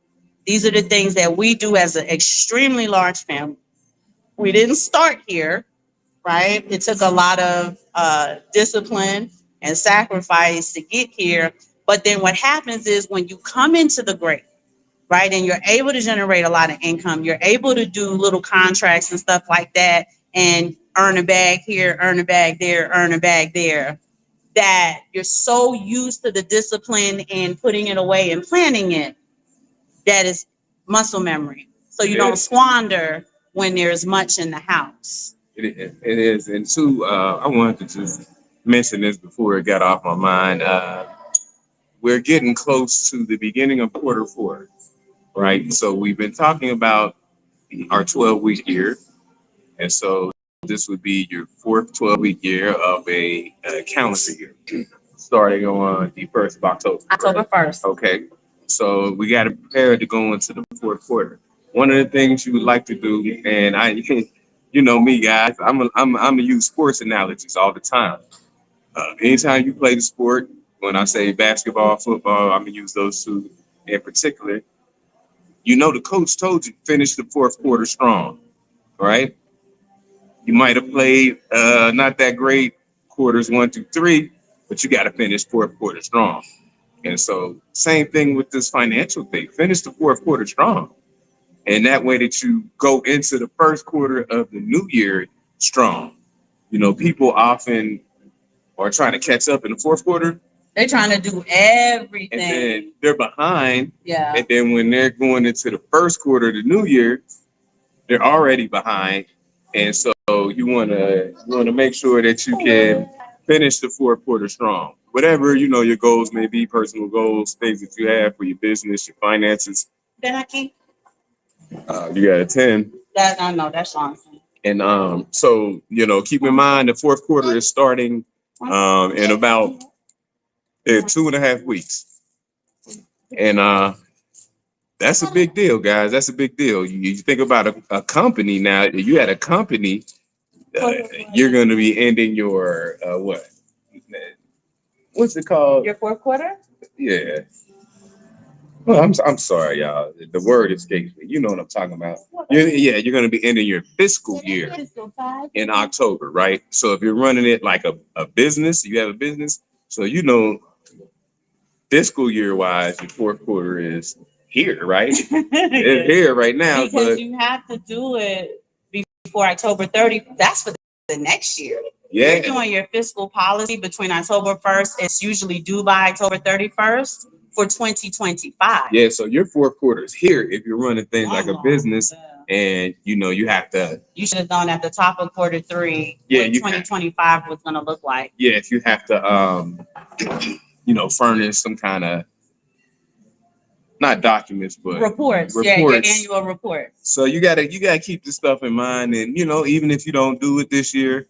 These are the things that we do as an extremely large family. We didn't start here. right? It took a lot of discipline and sacrifice to get here. But then what happens is when you come into the great, right, and you're able to generate a lot of income, you're able to do little contracts and stuff like that, and earn a bag here, earn a bag there, earn a bag there, that you're so used to the discipline and putting it away and planning it that is muscle memory. So you don't squander when there's much in the house. It is. And two, I wanted to just mention this before it got off my mind. We're getting close to the beginning of quarter four, right? So we've been talking about our 12-week year. And so this would be your fourth 12-week year of a calendar year, starting on the 1st of October. October 1st. Okay. So we got to prepare to go into the fourth quarter. One of the things you would like to do, and I, you know me, guys, I'm a use sports analogies all the time. Anytime you play the sport, when I say basketball, football, I'm gonna use those two in particular. You know, the coach told you finish the fourth quarter strong, right? You might have played not that great quarters 1 through 3, but you got to finish fourth quarter strong. And so, same thing with this financial thing. Finish the fourth quarter strong, and that way that you go into the first quarter of the new year strong. You know, people often are trying to catch up in the fourth quarter. They're trying to do everything. And then they're behind. Yeah. And then when they're going into the first quarter of the new year, they're already behind. And so you wanna make sure that you can finish the fourth quarter strong. Whatever, you know, your goals may be, personal goals, things that you have for your business, your finances. Then I keep You got a 10. that. I know that's awesome. And so you know, keep in mind the fourth quarter is starting in about 2.5 weeks. And that's a big deal, guys. That's a big deal. You think about a company now. If you had a company, you're going to be ending your what? What's it called? Your fourth quarter? Yeah. Well, I'm sorry, y'all. The word escapes me. You know what I'm talking about. You're going to be ending your fiscal year in October, right? So if you're running it like a business, you have a business. So you know, fiscal year wise, your fourth quarter is here, right? It's here right now. Because But you have to do it before October 30. That's for the next year. yeah, You're doing your fiscal policy between October 1st. It's usually due by October 31st for 2025. yeah. So your fourth quarter is here if you're running things like a business, Yeah. and you know you have to. You should have done at the top of quarter 3 Yeah, what you 2025 was going to look like. Yeah, if you have to you know, furnish some kind of not documents, but Reports. Yeah, your annual report. So you gotta keep this stuff in mind, and you know, even if you don't do it this year,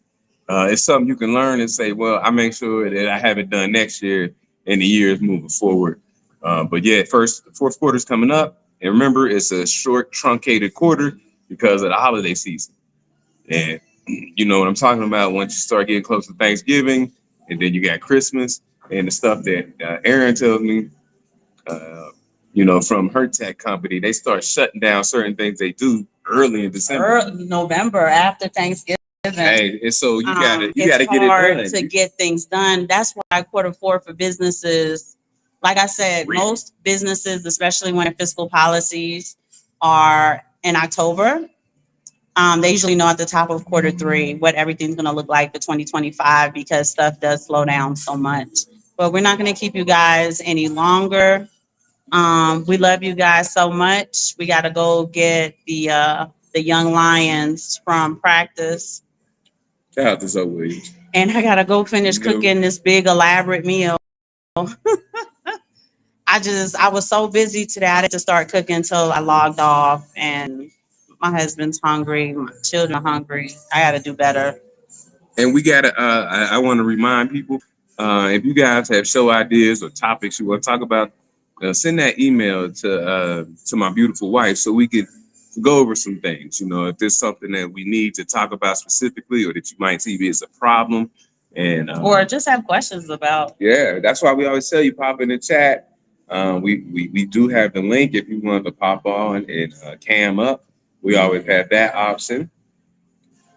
it's something you can learn and say, well, I make sure that I have it done next year and the years moving forward. But yeah, fourth quarter's coming up, and remember, it's a short, truncated quarter because of the holiday season, and you know what I'm talking about. Once you start getting close to Thanksgiving, and then you got Christmas and the stuff that Erin tells me. Uh, you know, from her tech company, they start shutting down certain things they do early in December. Early November after Thanksgiving. Hey, and so you gotta get it's it done. hard to get things done. That's why quarter 4 for businesses, like I said, most businesses, especially when their fiscal policies are in October, they usually know at the top of quarter 3 what everything's going to look like for 2025 because stuff does slow down so much. But we're not going to keep you guys any longer. We love you guys so much. We got to go get the young lions from practice. Shout out to Zoe. And I got to go finish cooking this big elaborate meal. I was so busy today. I didn't start cooking until I logged off, and my husband's hungry. My children are hungry. I got to do better. And we gotta. I want to remind people, if you guys have show ideas or topics you want to talk about, send that email to my beautiful wife so we could go over some things. You know, if there's something that we need to talk about specifically, or that you might see as a problem, and or just have questions about. Yeah, that's why we always tell you pop in the chat. We do have the link if you want to pop on and cam up. We always have that option.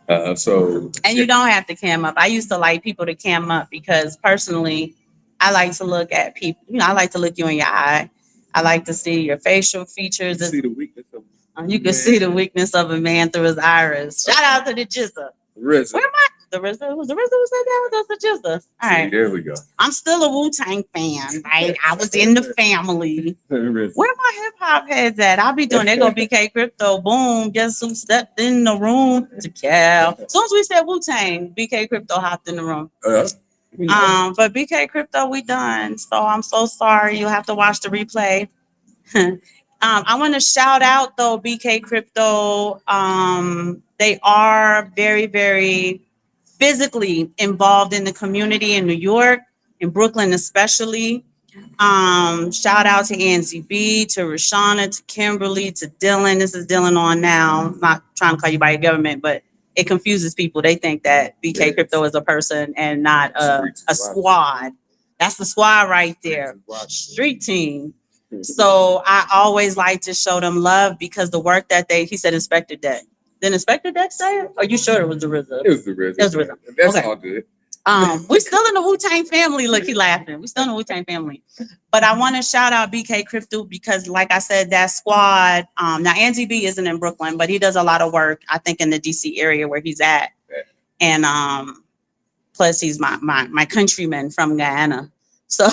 And you don't have to cam up. I used to like people to cam up because personally, I like to look at people. I like to look you in your eye. I like to see your facial features. see the weakness of You can see the weakness of a man through his iris. Shout out to the Jizza. RZA. Where am I? The RZA was who said that? Was the Jizza? All right. There we go. I'm still a Wu-Tang fan, right? I was in the family. Where my hip hop heads at? I'll be doing. They go BK Crypto. Boom. Guess who stepped in the room to Cal? As soon as we said Wu-Tang, BK Crypto hopped in the room. But BK Crypto, we done. So I'm so sorry. You'll have to watch the replay. I want to shout out though BK Crypto. They are very, very physically involved in the community in New York, in Brooklyn especially. Shout out to Angie B, to Rashana, to Kimberly, to Dylan. This is Dylan on now. I'm not trying to call you by your government, but it confuses people. They think that BK Crypto is a person and not a squad. That's the squad right there. Street team. So I always like to show them love because the work that he said Inspector Deck. Did Inspector Deck say it? Are you sure it was the RZA? It was the RZA. It was the RZA. That's Okay. all good. We're still in the Wu-Tang family. Look, he laughing. We're still in the Wu-Tang family. But I want to shout out BK Crypto because, like I said, that squad. Now Angie B isn't in Brooklyn, but he does a lot of work, I think, in the DC area where he's at. And plus he's my countryman from Guyana. So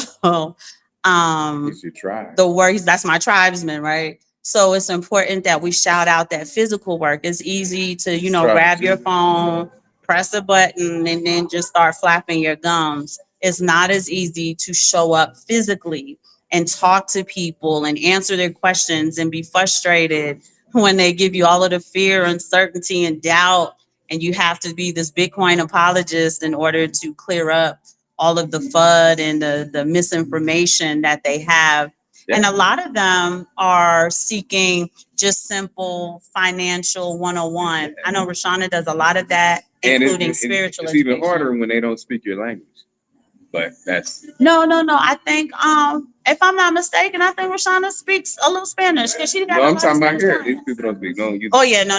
It's your tribe. that's my tribesman, right? So it's important that we shout out that physical work. It's easy to, grab your phone, press a button, and then just start flapping your gums. It's not as easy to show up physically and talk to people and answer their questions and be frustrated when they give you all of the fear, uncertainty, and doubt. And you have to be this Bitcoin apologist in order to clear up all of the FUD and the misinformation that they have. Yeah. And a lot of them are seeking just simple financial 101. I know Rashana does a lot of that, including spiritual education. It's even harder when they don't speak your language. But that's no. I think if I'm not mistaken, I think Rashana speaks a little Spanish because she got. No, I'm talking about here. These people don't speak. No, oh yeah, no.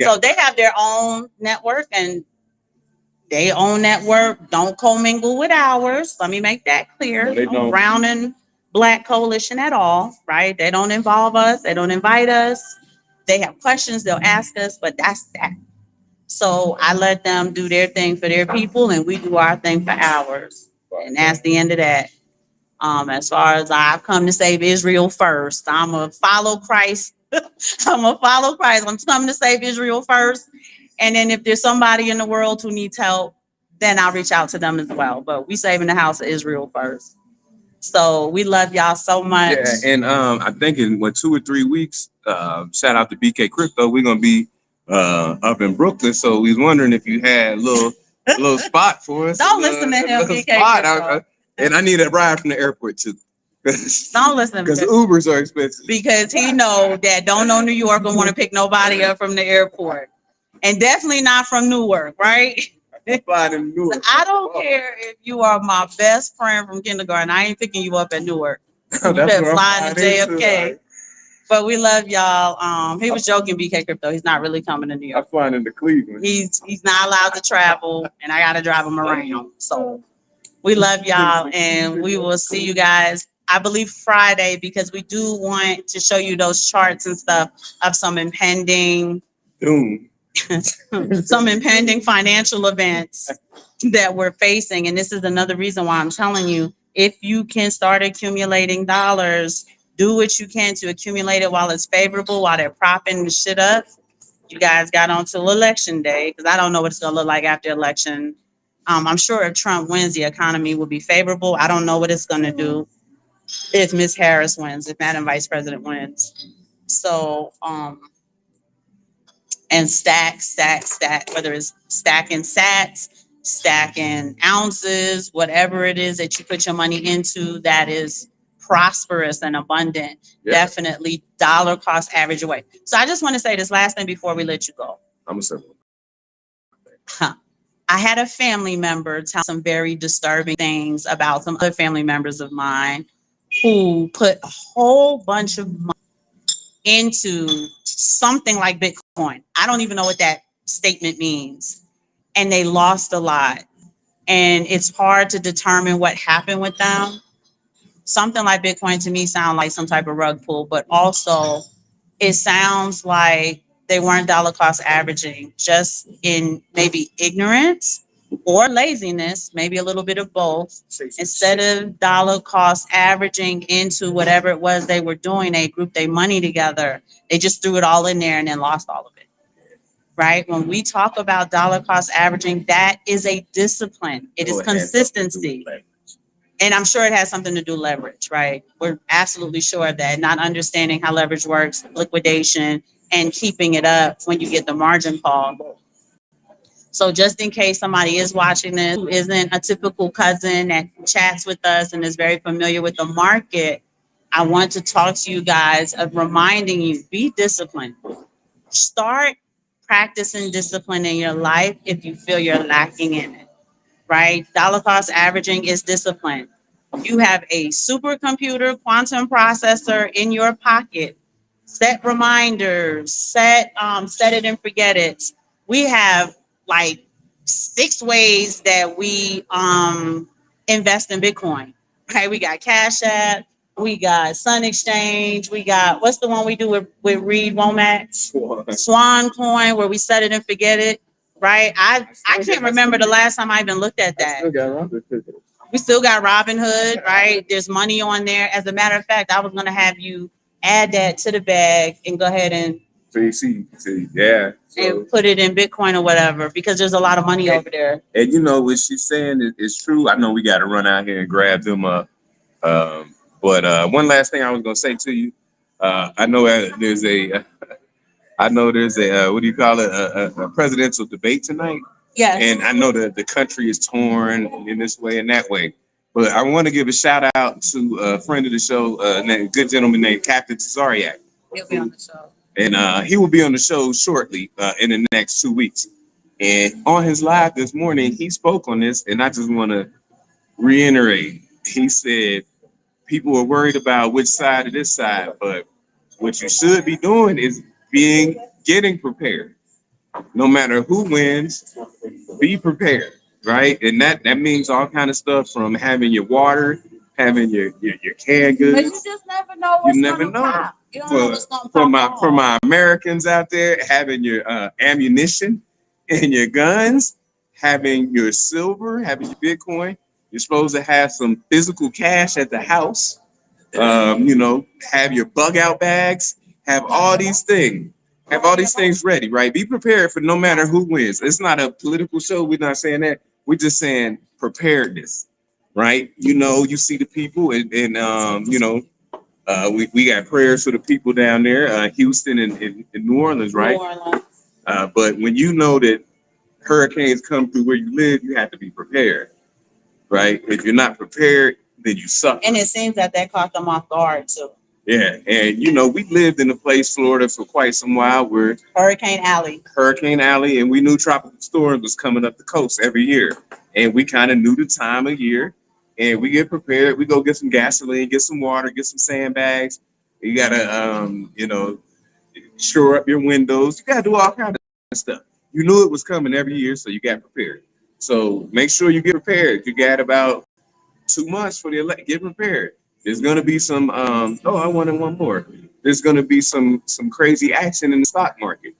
So they have their own network and they own network. Don't commingle with ours. Let me make that clear. No, they don't. Brown and Black coalition at all, right? They don't involve us. They don't invite us. They have questions. They'll ask us, but that's that. So I let them do their thing for their people, and we do our thing for ours. And that's the end of that. As far as I've come to save Israel first, I'm gonna follow Christ. I'm gonna follow Christ. I'm coming to save Israel first, and then if there's somebody in the world who needs help, then I'll reach out to them as well. But we saving the house of Israel first. So we love y'all so much. Yeah, and I think in 2 or 3 weeks, shout out to BK Crypto. We're gonna be up in Brooklyn. So we was wondering if you had a little spot for us. Don't listen to him, BK. And I need a ride from the airport too. Don't listen because Ubers are expensive. Because he know that don't know New York and want to pick nobody up from the airport, and definitely not from Newark, right? I don't care if you are my best friend from kindergarten. I ain't picking you up at Newark. You better fly to JFK. But we love y'all. He was joking, BK Crypto. He's not really coming to New York. I'm flying into Cleveland. He's not allowed to travel, and I got to drive him around. So we love y'all, and we will see you guys, I believe, Friday, because we do want to show you those charts and stuff of some impending doom. Some impending financial events that we're facing. And this is another reason why I'm telling you, if you can start accumulating dollars, do what you can to accumulate it while it's favorable, while they're propping the shit up. You guys got on till election day, because I don't know what it's going to look like after election. I'm sure if Trump wins, the economy will be favorable. I don't know what it's going to do if Ms. Harris wins, if Madam Vice President wins. So, and stack, whether it's stacking sats, stacking ounces, whatever it is that you put your money into that is prosperous and abundant, definitely dollar cost average away. So I just want to say this last thing before we let you go. I'm a simple. I had a family member tell some very disturbing things about some other family members of mine who put a whole bunch of money into something like Bitcoin. I don't even know what that statement means, and they lost a lot. And it's hard to determine what happened with them. Something like Bitcoin to me sound like some type of rug pull, but also it sounds like they weren't dollar cost averaging just in maybe ignorance or laziness, maybe a little bit of both. Instead of dollar cost averaging into whatever it was they were doing, they grouped their money together. They just threw it all in there and then lost all of it. Right? When we talk about dollar cost averaging, that is a discipline. It is consistency. And I'm sure it has something to do with leverage, right? We're absolutely sure of that. Not understanding how leverage works, liquidation, and keeping it up when you get the margin call. So just in case somebody is watching this who isn't a typical cousin that chats with us and is very familiar with the market, I want to talk to you guys of reminding you, be disciplined. Start practicing discipline in your life if you feel you're lacking in it, right? Dollar cost averaging is discipline. You have a supercomputer quantum processor in your pocket. Set reminders, set it and forget it. We have like 6 ways that we invest in Bitcoin. Right? We got Cash App, we got Sun Exchange, we got what's the one we do with Reed Womack? Swan Coin, where we set it and forget it. Right? I can't remember the last time I even looked at that. We still got Robinhood, right? There's money on there. As a matter of fact, I was going to have you add that to the bag and go ahead and yeah, and put it in Bitcoin or whatever, because there's a lot of money over there. And you know what she's saying is true. I know we got to run out here and grab them up. But one last thing I was going to say to you, I know there's a what do you call it, a presidential debate tonight. Yes. And I know that the country is torn in this way and that way. But I want to give a shout out to a friend of the show, a good gentleman named Captain Tazariak. He'll be on the show. And he will be on the show shortly in the next 2 weeks. And on his live this morning, he spoke on this, and I just want to reiterate. He said people are worried about which side of this side, but what you should be doing is getting prepared. No matter who wins, be prepared, right? And that means all kind of stuff, from having your water, having your canned goods. But you just never know what's never gonna know. pop. You don't know what's gonna pop For my Americans out there, having your ammunition and your guns, having your silver, having your Bitcoin. You're supposed to have some physical cash at the house. Have your bug out bags, have all these things. Have all these things ready, right? Be prepared for no matter who wins. It's not a political show. We're not saying that. We're just saying preparedness, right? You see the people, and we got prayers for the people down there, Houston and New Orleans, right? New Orleans. But when you know that hurricanes come through where you live, you have to be prepared, right? If you're not prepared, then you suffer. And it seems that caught them off guard too. Yeah, and we lived in a place, Florida, for quite some while where Hurricane Alley, and we knew tropical storms was coming up the coast every year, and we kind of knew the time of year, and we get prepared. We go get some gasoline, get some water, get some sandbags. You gotta, shore up your windows. You gotta do all kinds of stuff. You knew it was coming every year, so you got prepared. So make sure you get prepared. You got about 2 months for the get prepared. There's going to be some, I wanted one more. There's going to be some crazy action in the stock market.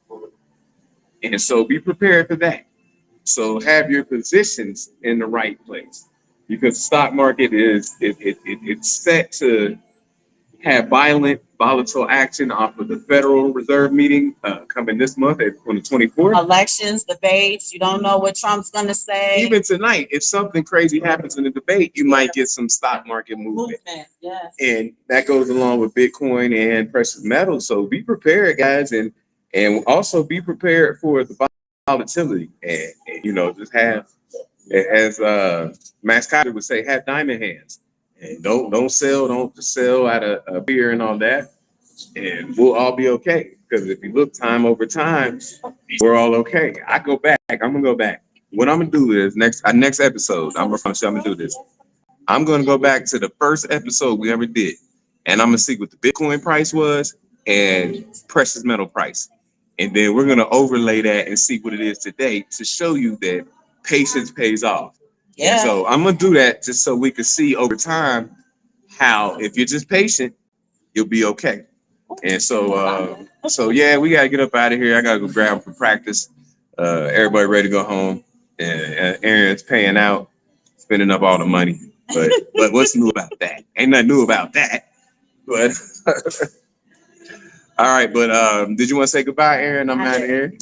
And so be prepared for that. So have your positions in the right place, because the stock market it's set to have volatile action off of the Federal Reserve meeting coming this month on the 24th. Elections, debates, you don't know what Trump's going to say. Even tonight, if something crazy happens in the debate, you might get some stock market movement. Yes. And that goes along with Bitcoin and precious metals. So be prepared, guys, and also be prepared for the volatility. And just have, as Max Cotter would say, have diamond hands. And don't sell out of beer and all that, and we'll all be okay. Because if you look time over time, we're all okay. I'm gonna go back. What I'm gonna do is next episode. I'm gonna do this. I'm gonna go back to the first episode we ever did, and I'm gonna see what the Bitcoin price was and precious metal price, And then we're gonna overlay that and see what it is today to show you that patience pays off. Yeah. So I'm gonna do that just so we can see over time how if you're just patient, you'll be okay. And so yeah, we gotta get up out of here. I gotta go grab for practice. Everybody ready to go home, and Aaron's paying out, spending up all the money. But what's new about that? Ain't nothing new about that. But all right. But did you want to say goodbye, Aaron? I'm out of here.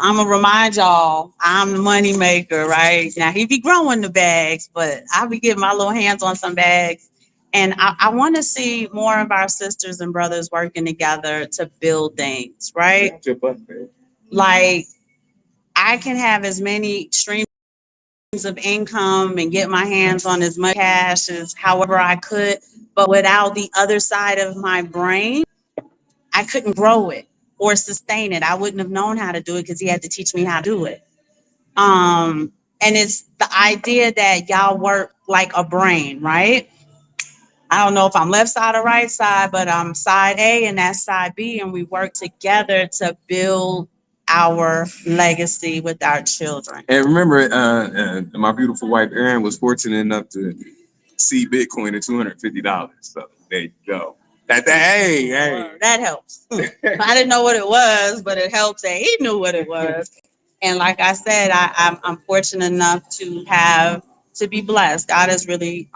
I'm gonna remind y'all, I'm the money maker, right? Now he be growing the bags, but I'll be getting my little hands on some bags. And I want to see more of our sisters and brothers working together to build things, right? Like I can have as many streams of income and get my hands on as much cash as however I could, but without the other side of my brain, I couldn't grow it or sustain it. I wouldn't have known how to do it because he had to teach me how to do it. And it's the idea that y'all work like a brain, right? I don't know if I'm left side or right side, but I'm side A and that's side B, and we work together to build our legacy with our children. And remember, my beautiful wife Erin was fortunate enough to see Bitcoin at $250. So there you go. Hey. That helps. I didn't know what it was, but it helps that he knew what it was. And like I said, I'm fortunate enough to be blessed. God has really,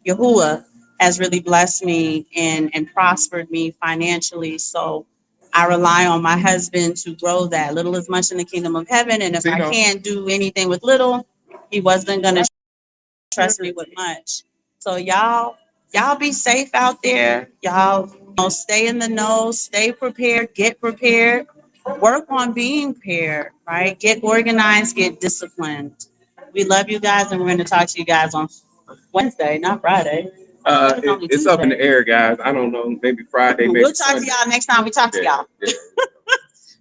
Yahuwah has really blessed me and prospered me financially. So I rely on my husband to grow that. Little is much in the kingdom of heaven. And if I can't do anything with little, he wasn't going to trust me with much. So y'all be safe out there. Y'all stay in the know, stay prepared, get prepared, work on being prepared, right? Get organized, get disciplined. We love you guys, and we're going to talk to you guys on Wednesday, not Friday. It's up in the air, guys. I don't know. Maybe Friday. Maybe We'll talk to y'all next time we talk to y'all.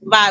Bye.